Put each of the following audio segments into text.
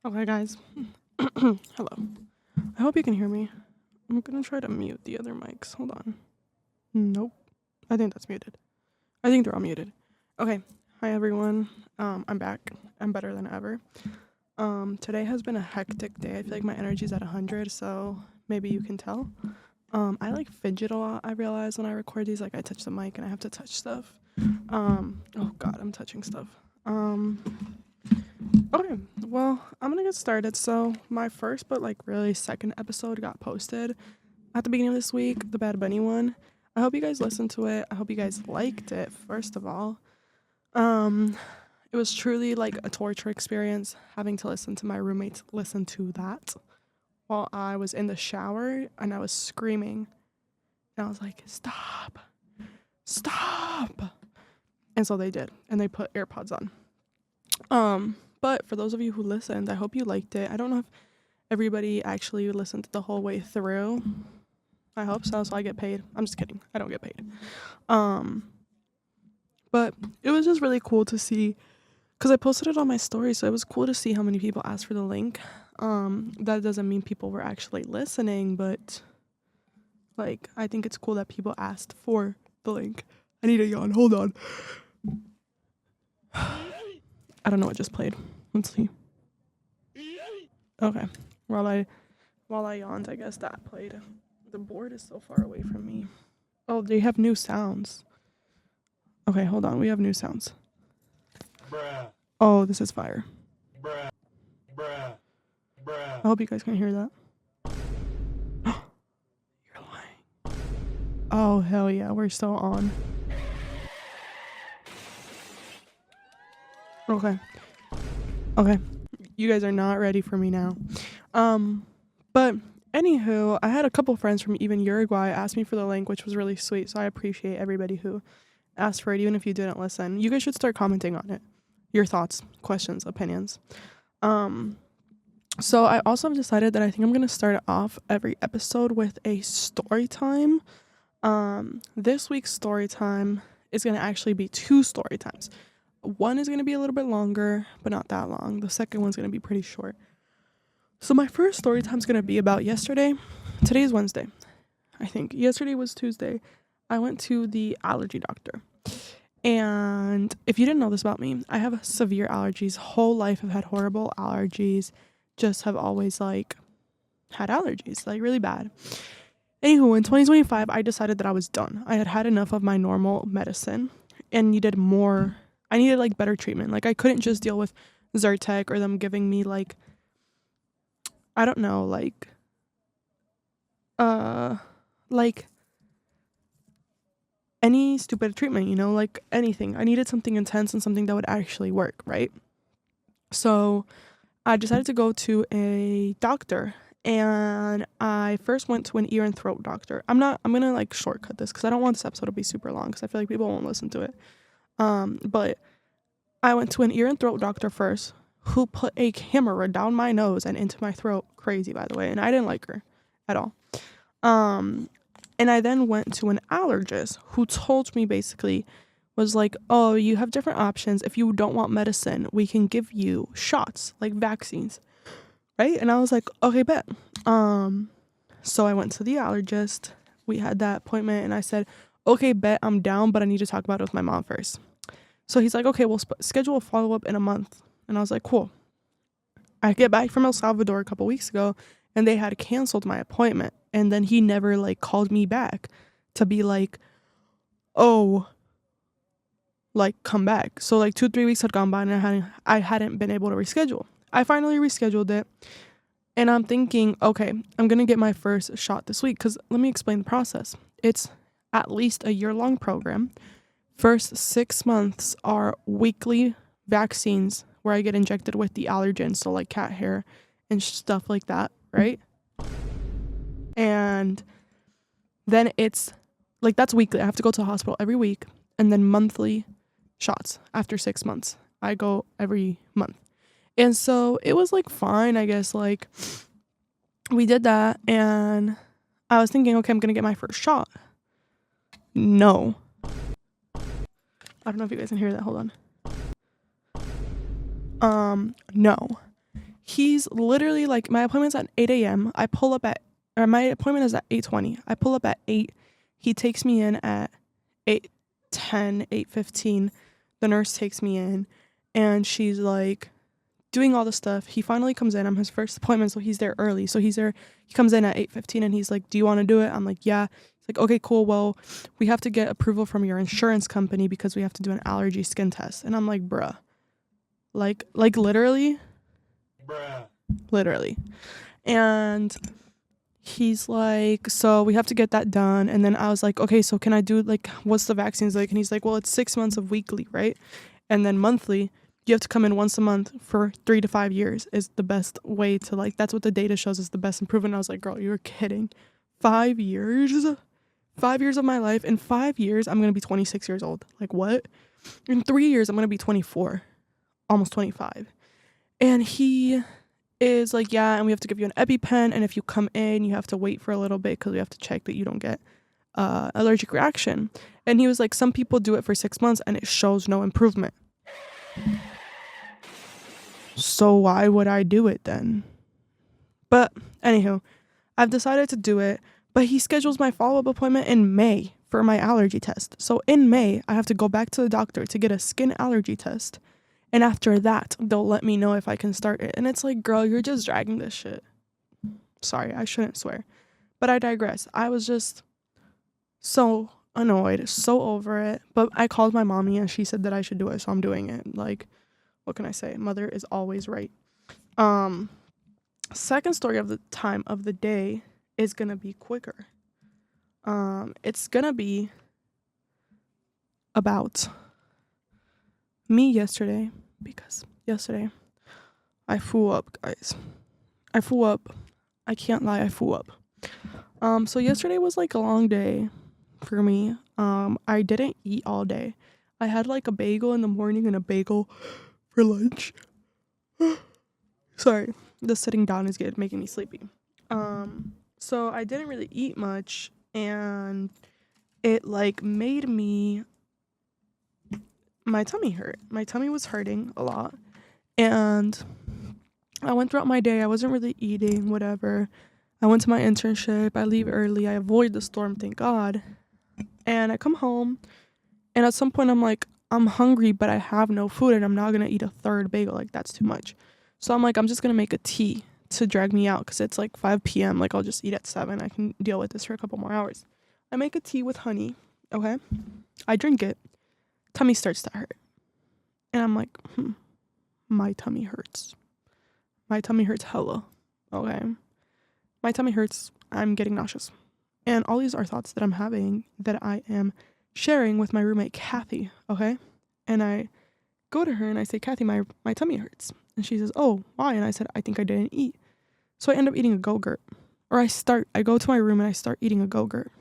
Okay, guys. Hello. I hope you can hear me. I'm gonna try to mute the other mics. Hold on. Nope. I think that's muted. I think they're all muted. Okay. Hi, everyone. I'm back. I'm better than ever. Today has been a hectic day. I feel like my energy's at 100, so maybe you can tell. I like fidget a lot. I realize when I record these, like I touch the mic and I have to touch stuff. Oh God, I'm touching stuff. Okay, well, I'm gonna get started. So my first but like really second episode got posted at the beginning of this week, the Bad Bunny one. I hope you guys listened to it. I hope you guys liked it, first of all. Um it was truly like a torture experience having to listen to my roommates listen to that while I was in the shower and I was screaming. And I was like, "Stop. Stop." And so they did, and they put AirPods on. But for those of you who listened, I hope you liked it. I don't know if everybody actually listened the whole way through. I hope so I get paid. I'm just kidding. I don't get paid. But it was just really cool to see, because I posted it on my story, so it was cool to see how many people asked for the link. That doesn't mean people were actually listening, but like I think it's cool that people asked for the link. I need a yawn. Hold on. I don't know what just played. Let's see. Okay. While I yawned, I guess that played. The board is so far away from me. Oh, they have new sounds. Okay, hold on. We have new sounds. Bruh. Oh, this is fire. Bruh. Bruh. Bruh. I hope you guys can hear that. You're lying. Oh, hell yeah. We're still on. Okay. You guys are not ready for me now. But anywho, I had a couple friends from even Uruguay ask me for the link, which was really sweet. So I appreciate everybody who asked for it, even if you didn't listen. You guys should start commenting on it. Your thoughts, questions, opinions. So I also have decided that I think I'm gonna start off every episode with a story time. This week's story time is gonna actually be 2 story times. One is going to be a little bit longer, but not that long. The second one's going to be pretty short. So my first story time is going to be about yesterday. Today is Wednesday, I think. Yesterday was Tuesday. I went to the allergy doctor. And if you didn't know this about me, I have severe allergies. Whole life I've had horrible allergies. Just have always like had allergies, like really bad. Anywho, in 2025, I decided that I was done. I had had enough of my normal medicine and needed more. I needed like better treatment. Like I couldn't just deal with Zyrtec or them giving me like, I don't know, like any stupid treatment, you know, like anything. I needed something intense and something that would actually work, right? So I decided to go to a doctor, and I first went to an ear and throat doctor. I'm gonna like shortcut this because I don't want this episode to be super long because I feel like people won't listen to it. But I went to an ear and throat doctor first, who put a camera down my nose and into my throat. Crazy, by the way. And I didn't like her at all. And I then went to an allergist who told me basically, was like, oh, you have different options. If you don't want medicine, we can give you shots, like vaccines. Right? And I was like, okay, bet. So I went to the allergist. We had that appointment and I said, okay, bet, I'm down, but I need to talk about it with my mom first. So he's like, okay, we'll schedule a follow-up in a month. And I was like, cool. I get back from El Salvador a couple weeks ago, and they had canceled my appointment. And then he never, like, called me back to be like, oh, like, come back. So, like, 2-3 weeks had gone by, and I hadn't been able to reschedule. I finally rescheduled it. And I'm thinking, okay, I'm going to get my first shot this week. Because let me explain the process. It's at least a year-long program. First 6 months are weekly vaccines where I get injected with the allergens, so like cat hair and stuff like that, right? And then it's like that's weekly. I have to go to the hospital every week, and then monthly shots after 6 months. I go every month. And so it was like fine, I guess. Like we did that, and I was thinking, okay, I'm gonna get my first shot. No. I don't know if you guys can hear that. Hold on. No. He's literally like, my appointment's at 8 a.m. My appointment is at 8:20. I pull up at 8. He takes me in at 8:10, 8:15. The nurse takes me in and she's like doing all the stuff. He finally comes in. I'm his first appointment, so he's there early. So he comes in at 8:15 and he's like, "Do you want to do it?" I'm like, "Yeah." He's like, "Okay, cool. Well, we have to get approval from your insurance company because we have to do an allergy skin test." And I'm like, "Bruh." Like literally. Bruh. Literally. And he's like, "So we have to get that done." And then I was like, "Okay, so can I do, like, what's the vaccines like?" And he's like, "Well, it's 6 months of weekly, right? And then monthly, you have to come in once a month for 3 to 5 years is the best way to, like, that's what the data shows is the best improvement." And I was like, "Girl, you're kidding. 5 years? 5 years of my life. In 5 years, I'm going to be 26 years old. Like, what? In 3 years, I'm going to be 24, almost 25. And he is like, "Yeah, and we have to give you an EpiPen, and if you come in, you have to wait for a little bit because we have to check that you don't get allergic reaction." And he was like, "Some people do it for 6 months and it shows no improvement. So why would I do it then?" But anywho, I've decided to do it, but he schedules my follow-up appointment in May for my allergy test. So in May, I have to go back to the doctor to get a skin allergy test. And after that, they'll let me know if I can start it. And it's like, girl, you're just dragging this shit. Sorry, I shouldn't swear. But I digress. I was just so annoyed, so over it. But I called my mommy and she said that I should do it, so I'm doing it. Like, what can I say? Mother is always right. Second story of the time of the day is gonna be quicker. It's gonna be about me yesterday, because yesterday I flew up, guys. I flew up. I can't lie, I flew up. So yesterday was like a long day for me. I didn't eat all day. I had like a bagel in the morning and a bagel for lunch. Sorry, the sitting down is making me sleepy. So I didn't really eat much, and it like made my tummy hurt. My tummy was hurting a lot, and I went throughout my day. I wasn't really eating, whatever. I went to my internship. I leave early. I avoid the storm, thank God. And I come home, and at some point I'm like, I'm hungry, but I have no food, and I'm not gonna eat a third bagel. Like, that's too much. So I'm like, I'm just gonna make a tea to drag me out because it's like 5 p.m. Like, I'll just eat at 7. I can deal with this for a couple more hours. I make a tea with honey, okay? I drink it. Tummy starts to hurt. And I'm like, my tummy hurts. My tummy hurts hella, okay? My tummy hurts. I'm getting nauseous. And all these are thoughts that I'm having that I am sharing with my roommate, Kathy, okay? And I go to her and I say, "Kathy, my tummy hurts." And she says, "Oh, why?" And I said, "I think I didn't eat." So I end up eating a Go-Gurt. Or I go to my room and I start eating a Go-Gurt.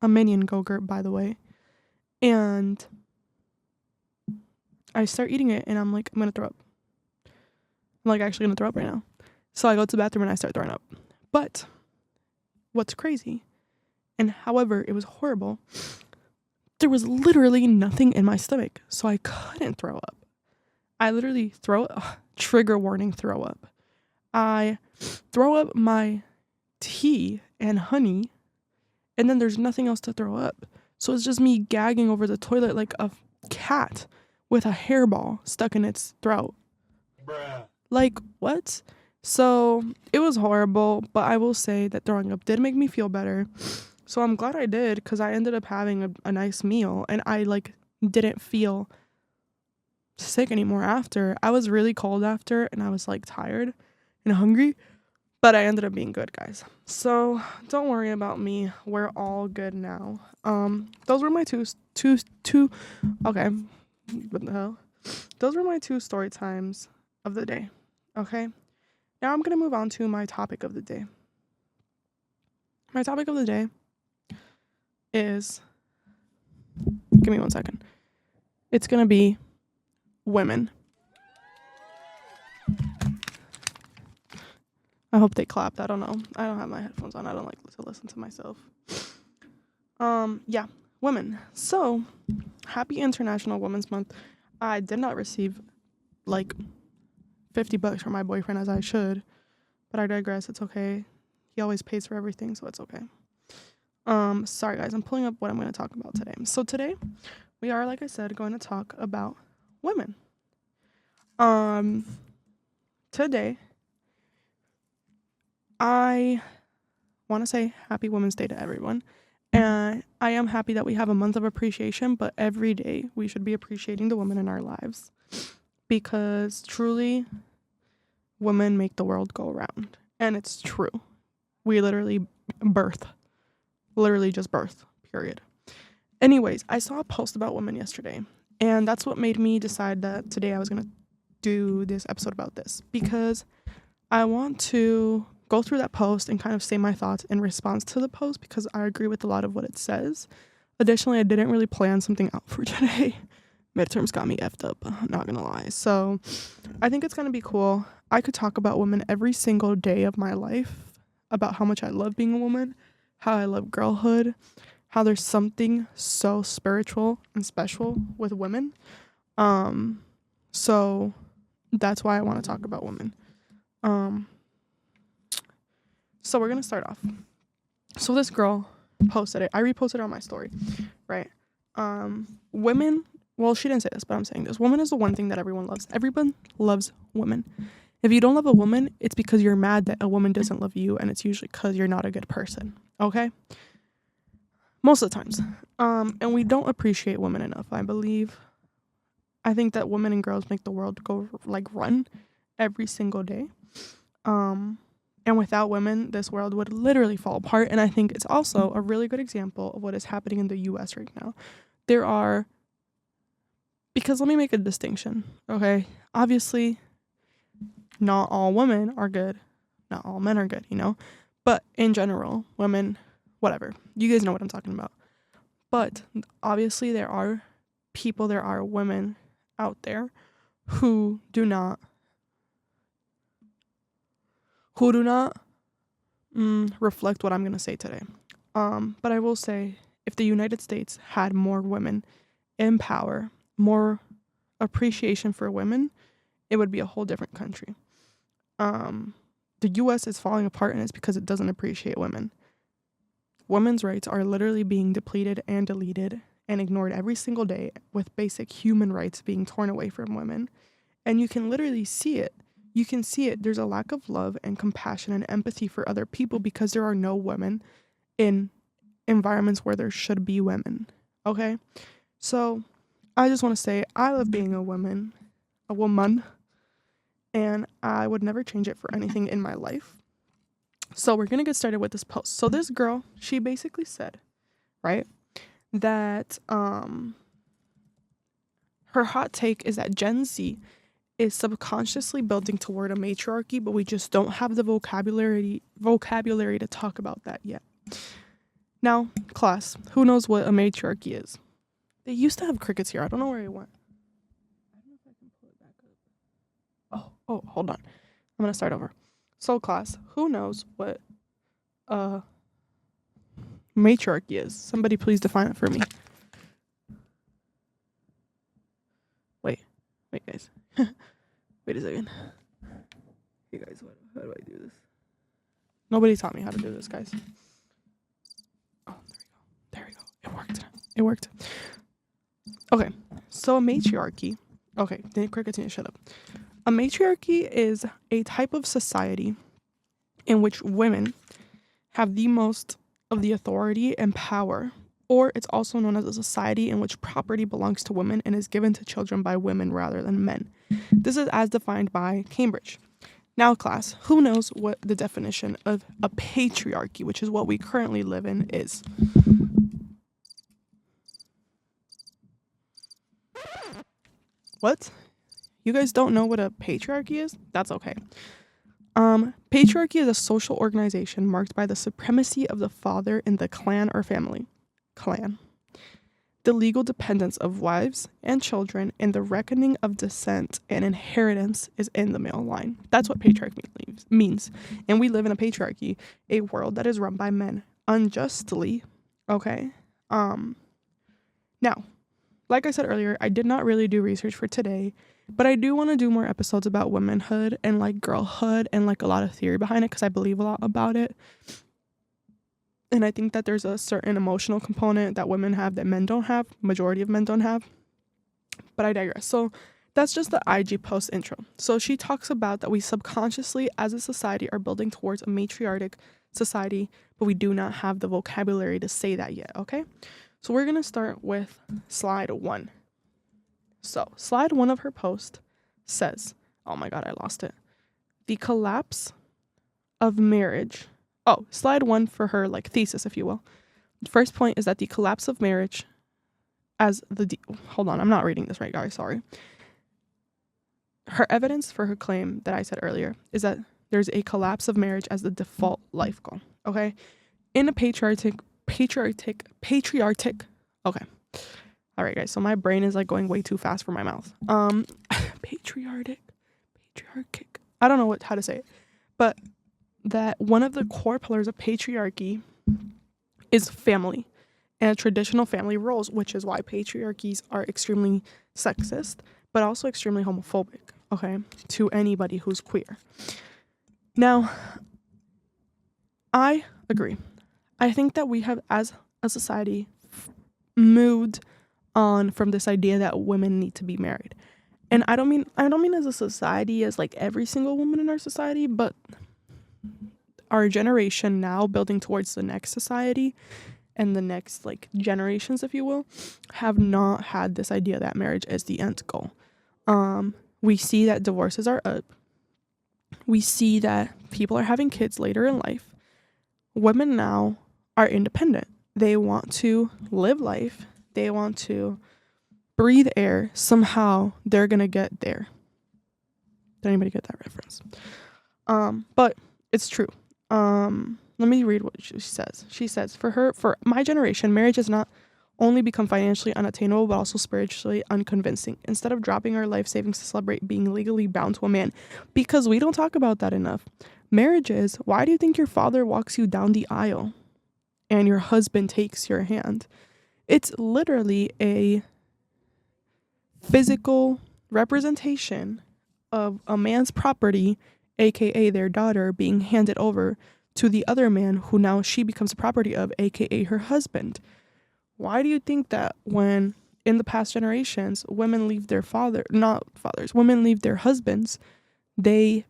A Minion Go-Gurt, by the way. And I start eating it and I'm like, I'm going to throw up. I'm like actually going to throw up right now. So I go to the bathroom and I start throwing up. But what's crazy, and however it was horrible, there was literally nothing in my stomach. So I couldn't throw up. I literally trigger warning, throw up. I throw up my tea and honey, and then there's nothing else to throw up. So it's just me gagging over the toilet like a cat with a hairball stuck in its throat. Bruh. Like, what? So it was horrible, but I will say that throwing up did make me feel better. So I'm glad I did, because I ended up having a nice meal, and I like didn't feel sick anymore after. I was really cold after, and I was like tired and hungry, but I ended up being good, guys. So don't worry about me. We're all good now. Those were my two okay, what the hell? Those were my 2 story times of the day. Okay, now I'm gonna move on to my topic of the day. My topic of the day is, give me 1 second. It's gonna be women. I hope they clapped. I don't know. I don't have my headphones on. I don't like to listen to myself. Yeah, women. So, happy International Women's Month. I did not receive like $50 for my boyfriend, as I should. But I digress. It's okay. He always pays for everything, so it's okay. Sorry guys, I'm pulling up what I'm going to talk about today. So today we are, like I said, going to talk about women. Today I want to say happy Women's Day to everyone. And I am happy that we have a month of appreciation, but every day we should be appreciating the women in our lives, because truly women make the world go around. And it's true. We literally just birth, period. Anyways, I saw a post about women yesterday, and that's what made me decide that today I was going to do this episode about this, because I want to go through that post and kind of say my thoughts in response to the post, because I agree with a lot of what it says. Additionally, I didn't really plan something out for today. Midterms got me effed up, not gonna lie. So I think it's gonna be cool. I could talk about women every single day of my life, about how much I love being a woman, how I love girlhood, how there's something so spiritual and special with women. So that's why I want to talk about women. So we're gonna start off. So this girl posted it. I reposted it on my story, right? Women. Well, she didn't say this, but I'm saying this. Woman is the one thing that everyone loves. Everyone loves women. If you don't love a woman, it's because you're mad that a woman doesn't love you, and it's usually because you're not a good person. Okay? Most of the times. And we don't appreciate women enough, I believe. I think that women and girls make the world go, like, run every single day. And without women, this world would literally fall apart. And I think it's also a really good example of what is happening in the US right now. Because let me make a distinction, okay? Obviously, not all women are good. Not all men are good, But in general, women, whatever. You guys know what I'm talking about. But obviously there are women out there who do not reflect what I'm going to say today. But I will say, if the United States had more women in power, more appreciation for women, it would be a whole different country. The US is falling apart, and it's because it doesn't appreciate women. Women's rights are literally being depleted and deleted and ignored every single day, with basic human rights being torn away from women. And you can literally see it. You can see it. There's a lack of love and compassion and empathy for other people because there are no women in environments where there should be women. Okay? So I just want to say I love being a woman, and I would never change it for anything in my life. So we're going to get started with this post. So this girl, she basically said, right, that her hot take is that Gen Z is subconsciously building toward a matriarchy, but we just don't have the vocabulary to talk about that yet. Now, class, who knows what a matriarchy is? They used to have crickets here. I don't know where it went. I don't know if I can pull it back up. Oh, hold on. I'm going to start over. So, class, who knows what matriarchy is? Somebody please define it for me. Wait, guys. Wait a second. Hey, guys, how do I do this? Nobody taught me how to do this, guys. Oh, there we go. It worked. Okay, so a matriarchy. Okay, the crickets need to shut up. A matriarchy is a type of society in which women have the most of the authority and power, or it's also known as a society in which property belongs to women and is given to children by women rather than men. This is as defined by Cambridge. Now, class, who knows what the definition of a patriarchy, which is what we currently live in, is? What? You guys don't know what a patriarchy is? That's okay. Patriarchy is a social organization marked by the supremacy of the father in the clan or family. Clan. The legal dependence of wives and children, and the reckoning of descent and inheritance is in the male line. That's what patriarchy means. And we live in a patriarchy, a world that is run by men unjustly. Okay? Now, like I said earlier, I did not really do research for today, but I do want to do more episodes about womanhood and like girlhood and like a lot of theory behind it because I believe a lot about it. And I think that there's a certain emotional component that women have that men don't have, majority of men don't have. But I digress. So that's just the IG post intro. So she talks about that we subconsciously as a society are building towards a matriarchic society, but we do not have the vocabulary to say that yet, okay? So we're going to start with slide 1. So slide 1 of her post says, oh my God, I lost it. The collapse of marriage. Oh, slide 1 for her like thesis, if you will. The first point is that the collapse of marriage as hold on, I'm not reading this right, guys, sorry. Her evidence for her claim that I said earlier is that there's a collapse of marriage as the default life goal, okay? In a patriarchic, okay. All right, guys, so my brain is like going way too fast for my mouth. Patriarchic, I don't know how to say it, but that one of the core pillars of patriarchy is family and traditional family roles, which is why patriarchies are extremely sexist, but also extremely homophobic, okay, to anybody who's queer. Now, I agree. I think that we have, as a society, moved on from this idea that women need to be married. And I don't mean as a society as like every single woman in our society, but our generation now building towards the next society and the next like generations, if you will, have not had this idea that marriage is the end goal. We see that divorces are up. We see that people are having kids later in life. Women now are independent. They want to live life. They want to breathe air. Somehow they're going to get there. Did anybody get that reference? But it's true. Let me read what she says. She says, for my generation, marriage has not only become financially unattainable, but also spiritually unconvincing. Instead of dropping our life savings to celebrate being legally bound to a man, because we don't talk about that enough. Marriage is, why do you think your father walks you down the aisle and your husband takes your hand? It's literally a physical representation of a man's property, aka their daughter, being handed over to the other man who now she becomes the property of, aka her husband. Why do you think that when in the past generations women leave their women leave their husbands, they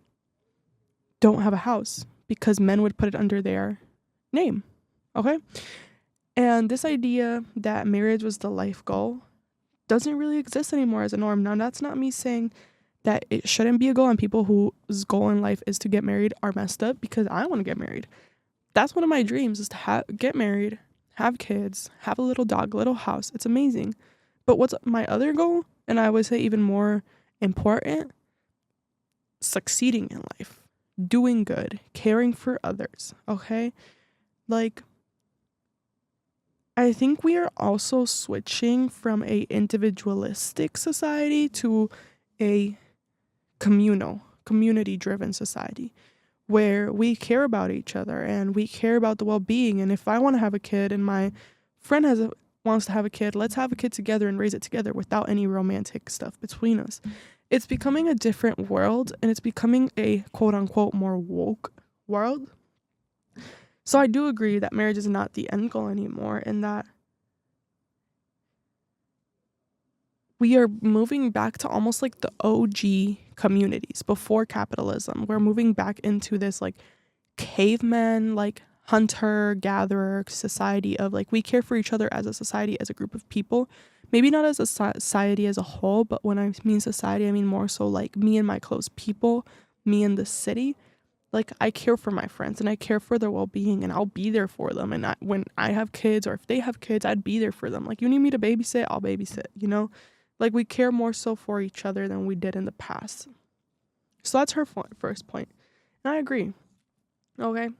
don't have a house because men would put it under their name, okay? And this idea that marriage was the life goal doesn't really exist anymore as a norm. Now, that's not me saying that it shouldn't be a goal and people whose goal in life is to get married are messed up, because I want to get married. That's one of my dreams, is to get married, have kids, have a little dog, little house. It's amazing. But what's my other goal, and I would say even more important, succeeding in life, doing good, caring for others, okay? Like, I think we are also switching from a individualistic society to a community-driven society where we care about each other and we care about the well-being. And if I want to have a kid and my friend wants to have a kid, let's have a kid together and raise it together without any romantic stuff between us. It's becoming a different world, and it's becoming a quote-unquote more woke world. So I do agree that marriage is not the end goal anymore, and that we are moving back to almost like the OG communities before capitalism. We're moving back into this like caveman, like hunter-gatherer society of like we care for each other as a society, as a group of people. Maybe not as a society as a whole, but when I mean society, I mean more so like me and my close people, me and the city. Like, I care for my friends and I care for their well-being, and I'll be there for them. And when I have kids, or if they have kids, I'd be there for them. Like, you need me to babysit, I'll babysit, you know? Like, we care more so for each other than we did in the past. So that's her first point. And I agree. Okay?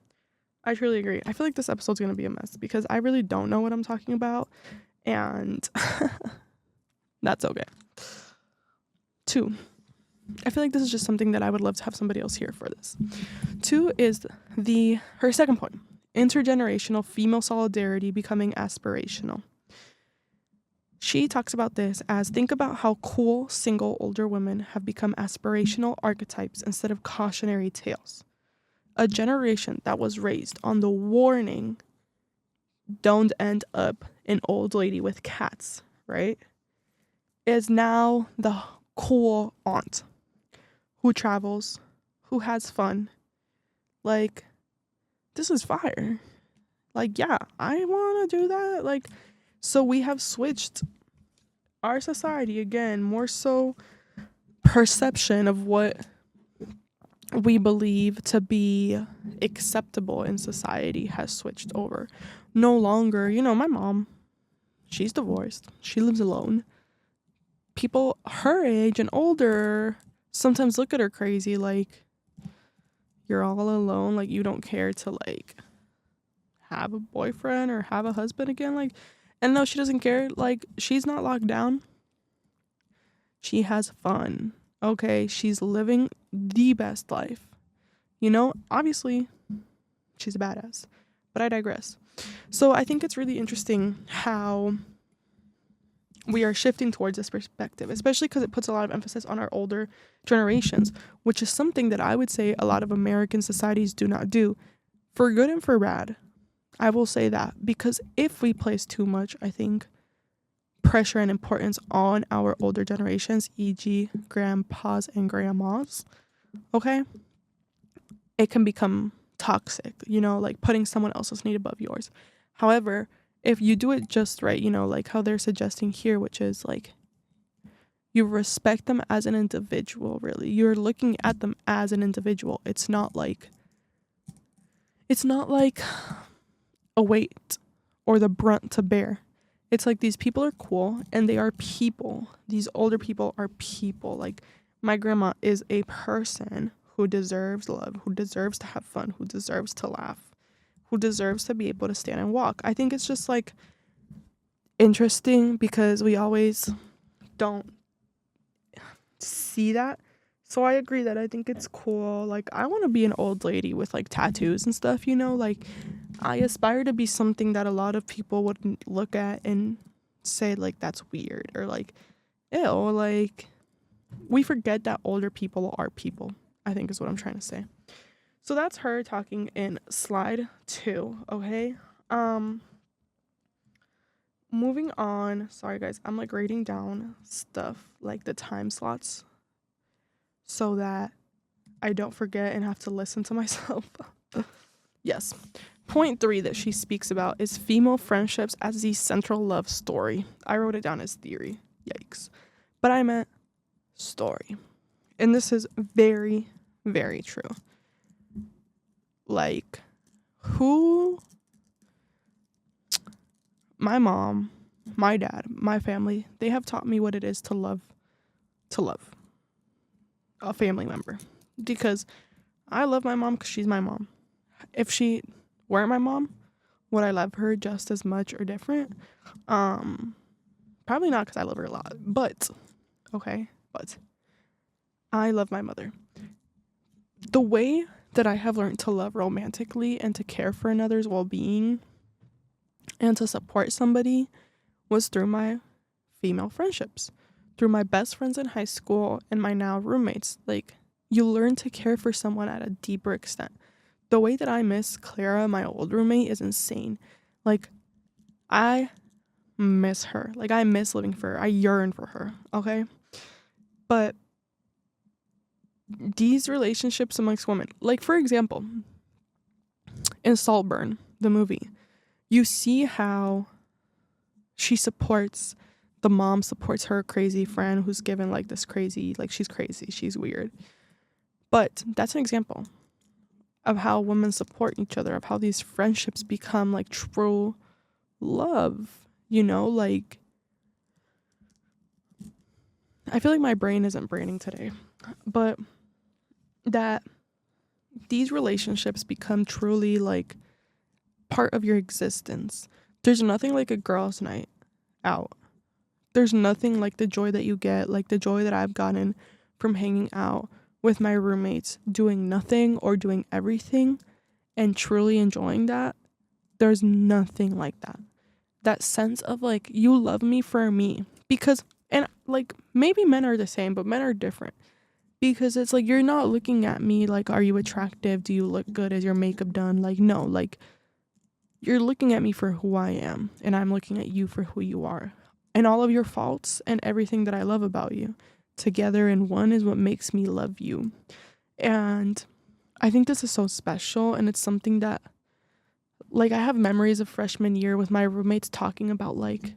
I truly agree. I feel like this episode's going to be a mess because I really don't know what I'm talking about. And that's okay. 2. I feel like this is just something that I would love to have somebody else here for this. 2 is her second point. Intergenerational female solidarity becoming aspirational. She talks about this as think about how cool single older women have become aspirational archetypes instead of cautionary tales. A generation that was raised on the warning, don't end up an old lady with cats, right? Is now the cool aunt who travels, who has fun. Like, this is fire. Like, yeah, I want to do that. Like, so we have switched our society again, more so perception of what we believe to be acceptable in society has switched over. No longer, my mom, she's divorced. She lives alone. People her age and older sometimes look at her crazy, like, you're all alone, like you don't care to like have a boyfriend or have a husband again, like, and no, she doesn't care. Like, she's not locked down. She has fun. Okay, she's living the best life. Obviously, she's a badass. But I digress. So I think it's really interesting how we are shifting towards this perspective, especially because it puts a lot of emphasis on our older generations, which is something that I would say a lot of American societies do not do, for good and for bad. I will say that, because if we place too much, I think, pressure and importance on our older generations, e.g., grandpas and grandmas, okay, it can become toxic, like putting someone else's need above yours. However, if you do it just right, like how they're suggesting here, which is like you respect them as an individual, really. You're looking at them as an individual. It's not like a weight or the brunt to bear. It's like these people are cool and they are people. These older people are people. Like, my grandma is a person who deserves love, who deserves to have fun, who deserves to laugh, who deserves to be able to stand and walk. I think it's just like interesting because we always don't see that. So I agree that I think it's cool. Like, I want to be an old lady with like tattoos and stuff, like I aspire to be something that a lot of people would look at and say like that's weird or like ew. Like, we forget that older people are people, I think is what I'm trying to say. So that's her talking in slide 2, okay? Moving on. Sorry guys, I'm like writing down stuff like the time slots so that I don't forget and have to listen to myself. Yes. Point 3 that she speaks about is female friendships as the central love story. I wrote it down as theory. Yikes. But I meant story. And this is very, very true. Like, my mom, my dad, my family, they have taught me what it is to love a family member. Because I love my mom because she's my mom. If she weren't my mom, would I love her just as much or different? Probably not, because I love her a lot. But I love my mother. The way that I have learned to love romantically and to care for another's well-being and to support somebody was through my female friendships, through my best friends in high school and my now roommates. Like, you learn to care for someone at a deeper extent. The way that I miss Clara, my old roommate, is insane. Like, I miss her. Like, I miss living for her. I yearn for her, okay? But these relationships amongst women, like, for example, in Saltburn, the movie, you see how the mom supports her crazy friend who's given, like, this crazy, like, she's crazy, she's weird. But that's an example of how women support each other, of how these friendships become, like, true love, like, I feel like my brain isn't braining today, but that these relationships become truly, like, part of your existence. There's nothing like a girls' night out. There's nothing like the joy that you get, like the joy that I've gotten from hanging out with my roommates, doing nothing or doing everything and truly enjoying that. There's nothing like that. that sense of like, you love me for me. Because, and like, maybe men are the same, but men are different. Because it's like, you're not looking at me like, are you attractive? Do you look good? Is your makeup done? Like, no, like, you're looking at me for who I am, and I'm looking at you for who you are. And all of your faults and everything that I love about you together in one is what makes me love you. And I think this is so special, and it's something that, like, I have memories of freshman year with my roommates talking about, like,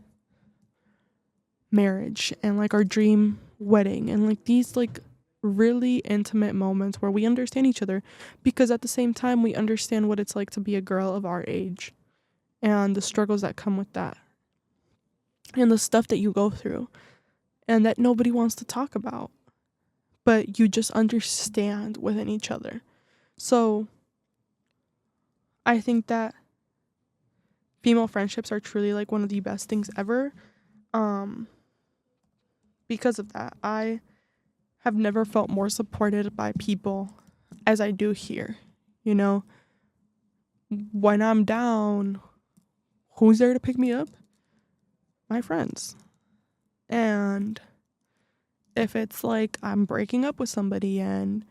marriage and, like, our dream wedding and, like, these, like, really intimate moments where we understand each other, because at the same time, we understand what it's like to be a girl of our age and the struggles that come with that and the stuff that you go through and that nobody wants to talk about, but you just understand within each other. So I think that female friendships are truly like one of the best things ever. Um, because of that, I have never felt more supported by people as I do here. You know, when I'm down, who's there to pick me up? My friends. And if it's like I'm breaking up with somebody and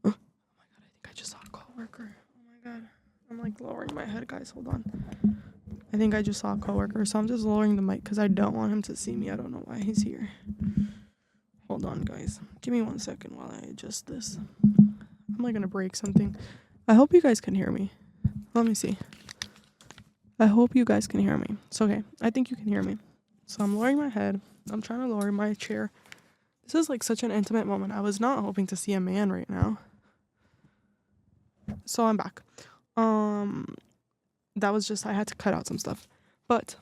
oh my god, I think I just saw a coworker. Oh my god. I'm like lowering my head, guys. Hold on. I think I just saw a coworker, so I'm just lowering the mic because I don't want him to see me. I don't know why he's here. Hold on, guys. Give me 1 second while I adjust this. I'm like gonna break something. I hope you guys can hear me. Let me see. I hope you guys can hear me. It's okay. I think you can hear me. So I'm lowering my head. I'm trying to lower my chair. This is like such an intimate moment. I was not hoping to see a man right now. So I'm back. That was just, I had to cut out some stuff. But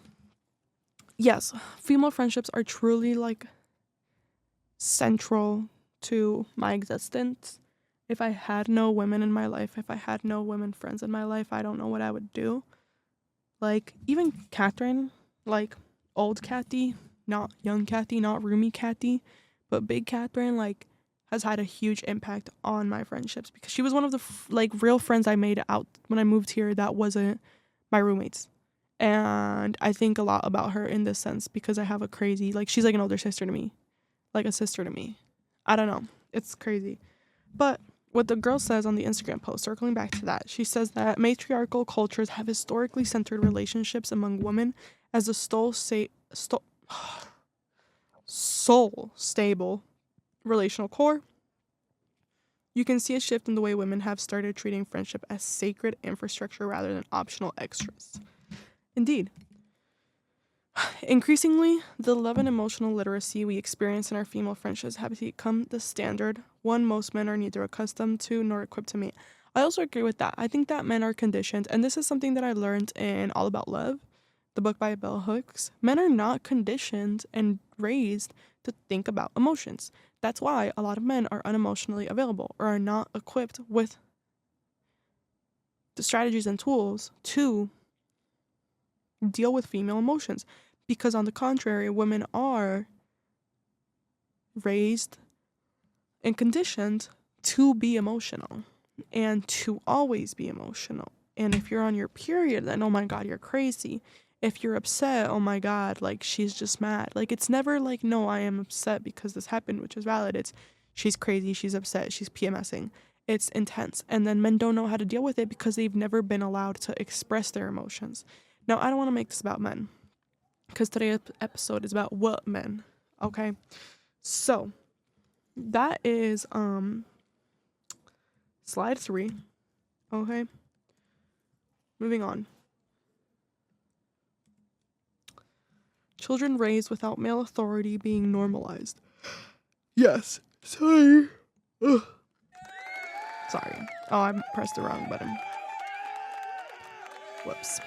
yes, female friendships are truly like central to my existence. If I had no women in my life, if I had no women friends in my life, I don't know what I would do. Like, even Catherine, like, old Cathy, not young Cathy, not roomy Cathy, but big Catherine, like, has had a huge impact on my friendships because she was one of the, like, real friends I made out when I moved here that wasn't my roommates. And I think a lot about her in this sense because I have a crazy, like, she's like an older sister to me, like a sister to me. I don't know. It's crazy. But what the girl says on the Instagram post, circling back to that, she says that matriarchal cultures have historically centered relationships among women as a soul stable relational core. You can see a shift in the way women have started treating friendship as sacred infrastructure rather than optional extras. Indeed. Increasingly, the love and emotional literacy we experience in our female friendships have become the standard, one most men are neither accustomed to nor equipped to meet. I also agree with that. I think that men are conditioned, and this is something that I learned in All About Love, the book by Bell Hooks. Men are not conditioned and raised to think about emotions. That's why a lot of men are unemotionally available or are not equipped with the strategies and tools to deal with female emotions. Because on the contrary, women are raised and conditioned to be emotional and to always be emotional. And if you're on your period, then oh my god, you're crazy. If you're upset, oh my god, like she's just mad. Like it's never like, no, I am upset because this happened, which is valid. It's she's crazy, she's upset, she's PMSing. It's intense. And then men don't know how to deal with it because they've never been allowed to express their emotions. Now, I don't want to make this about men because today's episode is about what men, okay? So, that is slide 3, okay? Moving on. Children raised without male authority being normalized. Yes. Sorry. Ugh. Sorry. Oh, I pressed the wrong button. Whoops.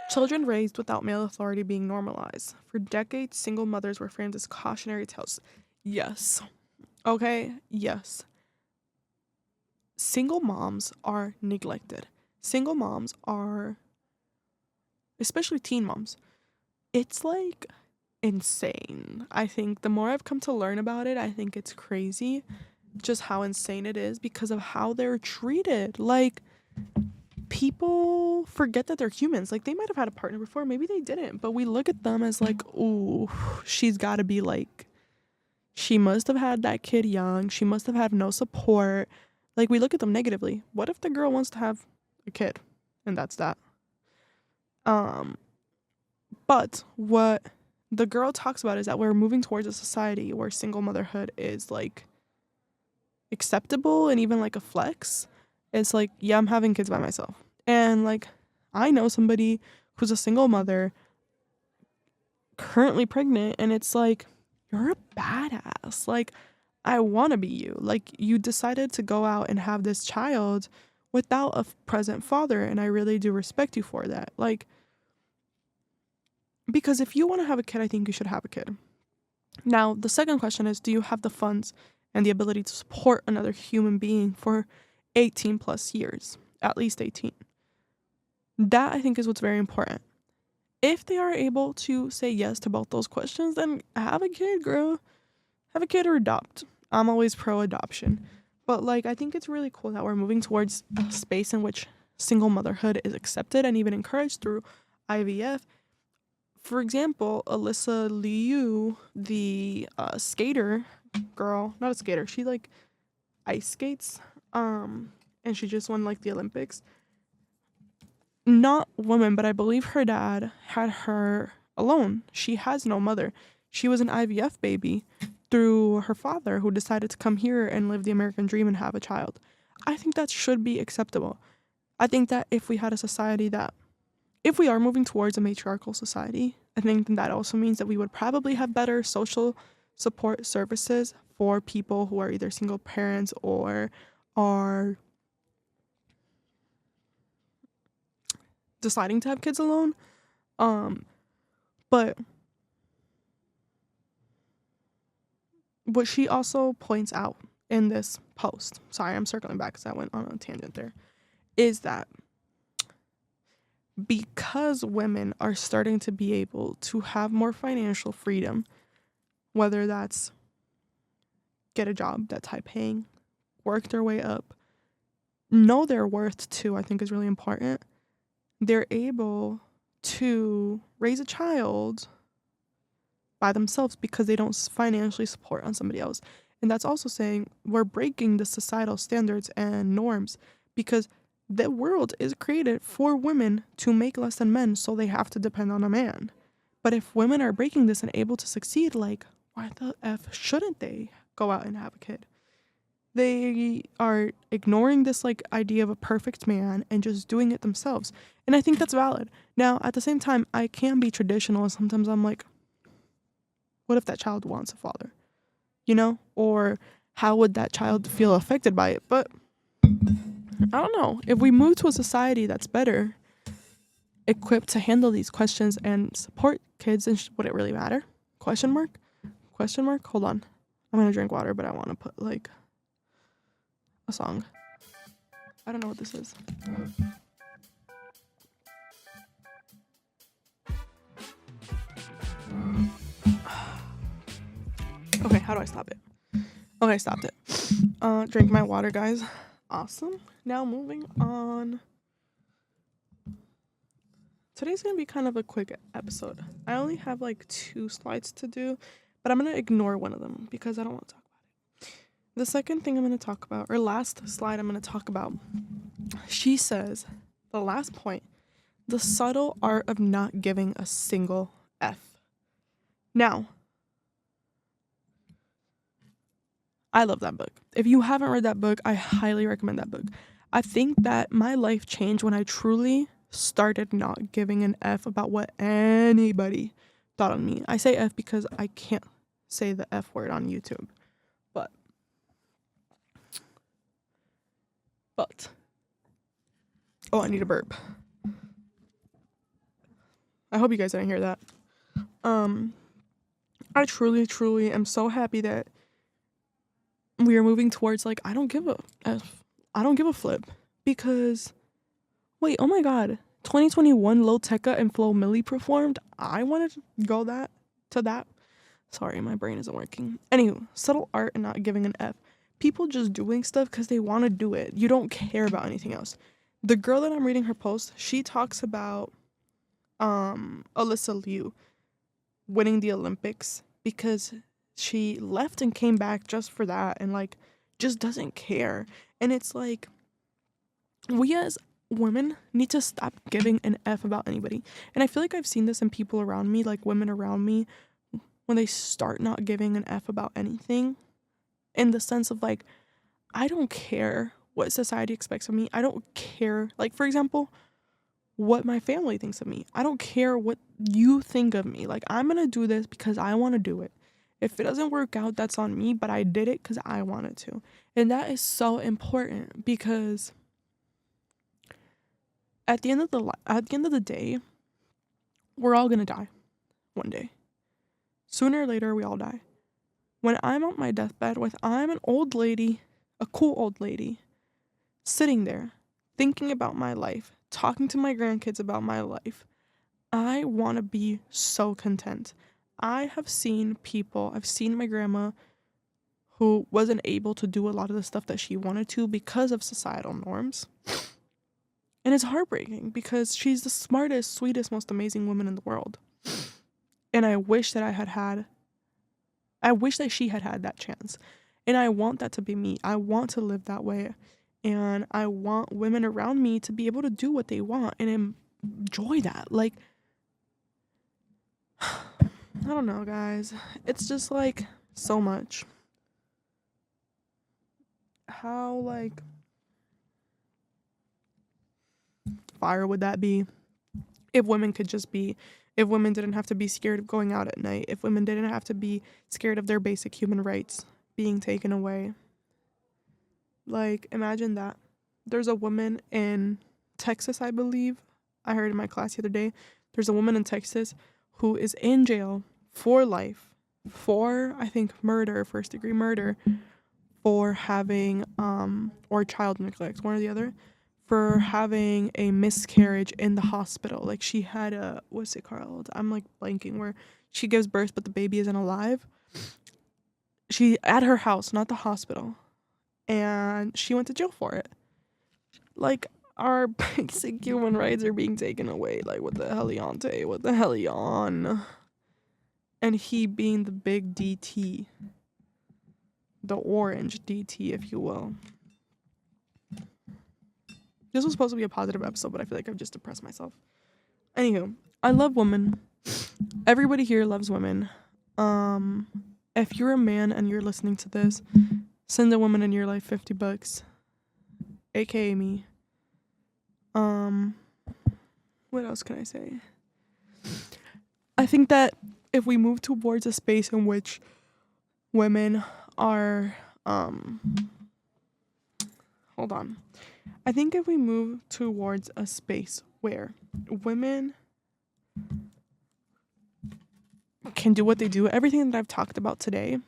Children raised without male authority being normalized. For decades, single mothers were framed as cautionary tales. Yes. Okay? Yes. Single moms are neglected. Single moms are, especially teen moms, it's like insane. I think the more I've come to learn about it, I think it's crazy just how insane it is because of how they're treated. Like, people forget that they're humans. Like, they might have had a partner before, maybe they didn't, but we look at them as like, ooh, she's got to be like, she must have had that kid young, she must have had no support. Like, we look at them negatively. What if the girl wants to have a kid and that's that? But what the girl talks about is that we're moving towards a society where single motherhood is like acceptable and even like a flex. It's like, yeah, I'm having kids by myself. And like, I know somebody who's a single mother currently pregnant, and it's like, you're a badass. Like, I want to be you. Like, you decided to go out and have this child without a present father, and I really do respect you for that. Like, because if you want to have a kid, I think you should have a kid. Now, the second question is, do you have the funds and the ability to support another human being for 18 plus years? At least 18. That, I think, is what's very important. If they are able to say yes to both those questions, then have a kid, girl. Have a kid or adopt. I'm always pro adoption. But like, I think it's really cool that we're moving towards a space in which single motherhood is accepted and even encouraged through IVF. For example, Alyssa Liu, the skater girl, not a skater, she like ice skates, and she just won like the Olympics. Not woman, but I believe her dad had her alone. She has no mother. She was an IVF baby through her father, who decided to come here and live the American dream and have a child. I think that should be acceptable. I think that if we had a society that, if we are moving towards a matriarchal society, I think that also means that we would probably have better social support services for people who are either single parents or are deciding to have kids alone. But what she also points out in this post, sorry, I'm circling back because I went on a tangent there, is that because women are starting to be able to have more financial freedom, whether that's get a job that's high paying, work their way up, know their worth too, I think is really important. They're able to raise a child by themselves because they don't financially support on somebody else. And that's also saying we're breaking the societal standards and norms, because the world is created for women to make less than men, so they have to depend on a man. But if women are breaking this and able to succeed, like, why the F shouldn't they go out and have a kid? They are ignoring this like idea of a perfect man and just doing it themselves. And I think that's valid. Now, at the same time, I can be traditional, and sometimes I'm like, what if that child wants a father? You know? Or how would that child feel affected by it? But I don't know. If we move to a society that's better equipped to handle these questions and support kids, and would it really matter? Question mark? Question mark? Hold on. I'm gonna drink water, but I want to put like a song. I don't know what this is. Okay, how do I stop it? Okay, I stopped it. Drink my water, guys. Awesome. Now moving on. Today's gonna be kind of a quick episode. I only have like 2 slides to do, but I'm gonna ignore one of them because I don't want to talk about it. The second thing I'm gonna talk about, or last slide I'm gonna talk about, she says, the last point, the subtle art of not giving a single F. Now, I love that book. If you haven't read that book, I highly recommend that book. I think that my life changed when I truly started not giving an F about what anybody thought on me. I say F because I can't say the F word on YouTube. But oh, I need a burp. I hope you guys didn't hear that. I truly am so happy that we are moving towards like I don't give a F. I don't give a flip, because wait, oh my god, 2021 Lil Tecca and Flo Milli performed. I wanted to go to that. Sorry, my brain isn't working. Anywho, subtle art and not giving an F. People just doing stuff because they want to do it. You don't care about anything else. The girl that I'm reading her post, she talks about Alyssa Liu winning the Olympics because she left and came back just for that, and like just doesn't care. And it's like, we as women need to stop giving an F about anybody. And I feel like I've seen this in people around me, like women around me, when they start not giving an F about anything, in the sense of like, I don't care what society expects of me. I don't care, like, for example, what my family thinks of me. I don't care what you think of me. Like, I'm gonna do this because I want to do it. If it doesn't work out, that's on me, but I did it because I wanted to. And that is so important, because at the end of the day, we're all gonna die one day. Sooner or later, we all die. When I'm on my deathbed, I'm an old lady, a cool old lady, sitting there, thinking about my life, talking to my grandkids about my life, I want to be so content. I've seen my grandma who wasn't able to do a lot of the stuff that she wanted to because of societal norms. And it's heartbreaking because she's the smartest, sweetest, most amazing woman in the world. And I wish that she had had that chance. And I want that to be me. I want to live that way. And I want women around me to be able to do what they want and enjoy that. Like, I don't know, guys. It's just like so much. How, like, fire would that be if women didn't have to be scared of going out at night, if women didn't have to be scared of their basic human rights being taken away. Like, imagine that. There's a woman in Texas, I believe. I heard in my class the other day. There's a woman in Texas who is in jail for life for, I think, murder, first degree murder, for having, or child neglect, one or the other, for having a miscarriage in the hospital. Like, she had what's it called? I'm like blanking, where she gives birth but the baby isn't alive. She, at her house, not the hospital. And she went to jail for it. Like, our basic human rights are being taken away. Like, what the heliante? What the helion? And he being the big DT. The orange DT, if you will. This was supposed to be a positive episode, but I feel like I've just depressed myself. Anywho, I love women. Everybody here loves women. If you're a man and you're listening to this, send a woman in your life $50, aka me. What else can I say? I think that if we move towards a space in which women are, hold on. I think if we move towards a space where women can do what they do, everything that I've talked about today,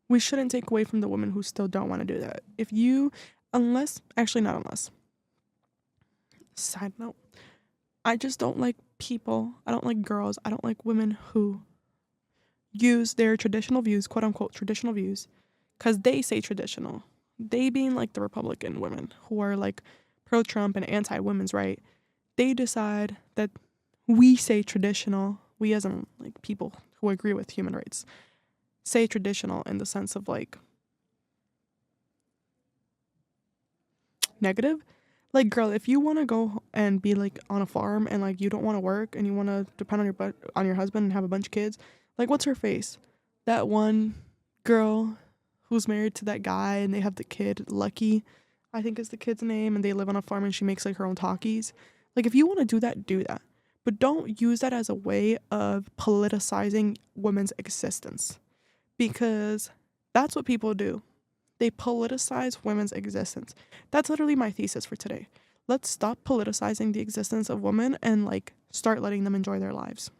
we shouldn't take away from the women who still don't want to do that. Side note, I just don't like people, I don't like girls, I don't like women who use their traditional views, quote unquote traditional views, because they say traditional. They being like the Republican women who are like pro-Trump and anti-women's right. They decide that we say traditional, we as in like people who agree with human rights, say traditional in the sense of like negative. Like, girl, if you want to go and be like on a farm and like you don't want to work and you want to depend on your husband and have a bunch of kids, like, what's her face? That one girl who's married to that guy and they have the kid, Lucky, I think is the kid's name, and they live on a farm and she makes like her own Takis. Like, if you want to do that, do that. But don't use that as a way of politicizing women's existence, because that's what people do. They politicize women's existence. That's literally my thesis for today. Let's stop politicizing the existence of women and like start letting them enjoy their lives.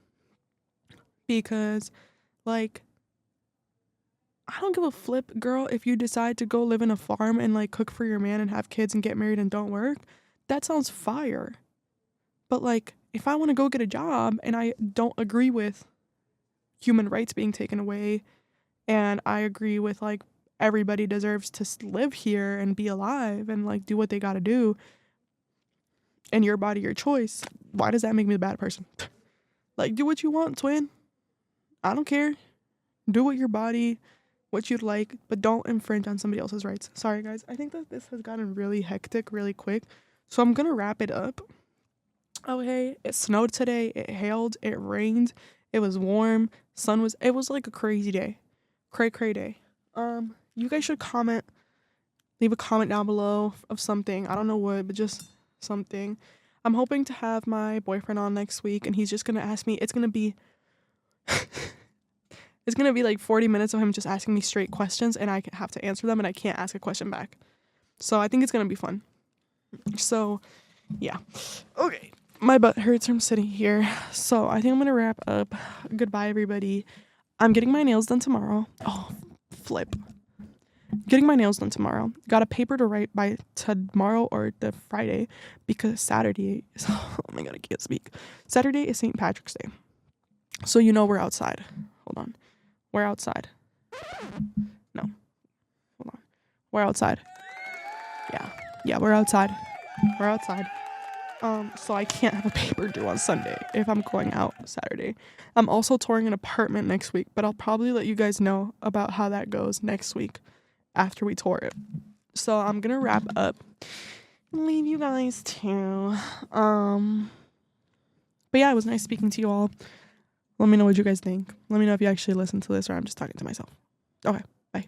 Because, like, I don't give a flip, girl, if you decide to go live in a farm and like cook for your man and have kids and get married and don't work. That sounds fire. But like, if I want to go get a job and I don't agree with human rights being taken away, and I agree with like everybody deserves to live here and be alive and like do what they got to do, and your body, your choice, why does that make me a bad person? Like, do what you want, twin. I don't care. Do what your body, what you'd like, but don't infringe on somebody else's rights. Sorry, guys. I think that this has gotten really hectic really quick. So I'm going to wrap it up. Okay, it snowed today. It hailed. It rained. It was warm. It was like a crazy day. Cray day. You guys should leave a comment down below of something. I don't know what, but just something. I'm hoping to have my boyfriend on next week, and he's just going to ask me. It's going to be it's going to be like 40 minutes of him just asking me straight questions, and I have to answer them, and I can't ask a question back. So I think it's going to be fun. So, yeah. Okay. My butt hurts from sitting here. So I think I'm going to wrap up. Goodbye, everybody. I'm getting my nails done tomorrow. Oh, flip. Getting my nails done tomorrow. Got a paper to write by tomorrow or the Friday because Saturday is, oh my god, I can't speak. Saturday is St. Patrick's Day. So you know we're outside. Hold on. We're outside. No. Hold on. We're outside. Yeah, we're outside. We're outside. So I can't have a paper due on Sunday if I'm going out Saturday. I'm also touring an apartment next week, but I'll probably let you guys know about how that goes next week after we tour it. So I'm gonna wrap up and leave you guys too. But yeah, it was nice speaking to you all. Let me know what you guys think. Let me know if you actually listen to this or I'm just talking to myself. Okay.